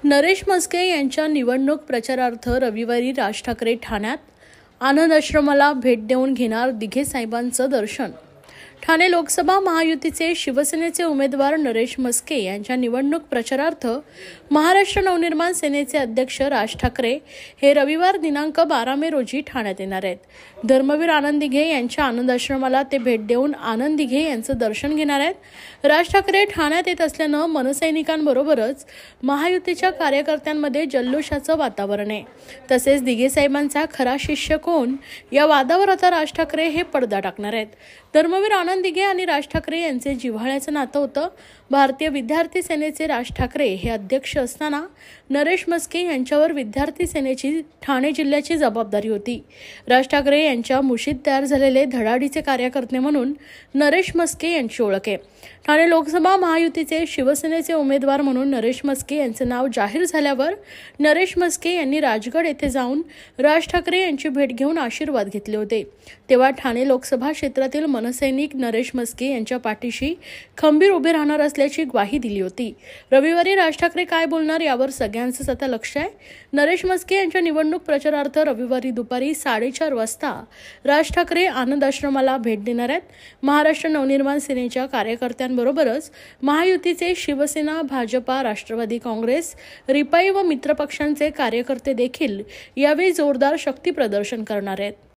नरेश म्हस्के यांच्या निवडणूक प्रचारार्थ रविवारी राज ठाकरे ठाण्यात आनंद आश्रमाला भेट देऊन घेणार दिघे साहेबांचं दर्शन। ठाणे लोकसभा महायुतीचे शिवसेनेचे उमेदवार नरेश म्हस्के यांच्या निवडणूक प्रचारार्थ महाराष्ट्र नवनिर्माण सेनेचे अध्यक्ष राज ठाकरे हे रविवार दिनांक 12 मे रोजी ठाण्यात येणार आहेत। धर्मवीर आनंद दिघे यांच्या आनंद आश्रमाला ते भेट देऊन आनंद दिघे यांचं दर्शन घेणार आहेत। राज ठाकरे ठाण्यात येत असल्यानं मनसैनिकांबरोबरच महायुतीच्या कार्यकर्त्यांमध्ये जल्लोषाचं वातावरण आहे। तसेच दिघे साहेबांचा खरा शिष्य कोण या वादावर आता राज ठाकरे हे पडदा टाकणार आहेत। धर्मवीर आनंद दिघे आणि राज ठाकरे यांचे जिव्हाळ्याचं नातं होतं। भारतीय विद्यार्थी सेनेचे राज ठाकरे हे अध्यक्ष असताना नरेश म्हस्के यांच्यावर विद्यार्थी सेनेची ठाणे जिल्ह्याची जबाबदारी होती। राज ठाकरे यांच्या मुशीत तयार झालेले धडाडीचे कार्यकर्ते म्हणून नरेश म्हस्के यांची ओळख आहे। ठाणे लोकसभा महायुतीचे शिवसेनेचे उमेदवार म्हणून नरेश म्हस्के यांचे नाव जाहीर झाल्यावर नरेश म्हस्के यांनी राजगड येथे जाऊन राज ठाकरे यांची भेट घेऊन आशीर्वाद घेतले होते। तेव्हा ठाणे लोकसभा क्षेत्रातील मनसैनिक नरेश म्हस्के यांच्या पाठीशी खंबीर उभे राहणार असल्याची ग्वाही दिली होती। रविवारी राज ठाकरे काय बोलणार यावर सगळ्यांचंच आता लक्ष आहे। नरेश म्हस्के यांच्या निवडणूक प्रचारार्थ रविवारी दुपारी 4:30 वाजता राज ठाकरे आनंद आश्रमाला भेट देणार आहेत। महाराष्ट्र नवनिर्माण सेनेच्या कार्यकर्त्यांबरोबरच महायुतीचे शिवसेना, भाजपा, राष्ट्रवादी काँग्रेस, रिपाई व मित्रपक्षांचे कार्यकर्ते देखील यावेळी जोरदार शक्ती प्रदर्शन करणार आहेत।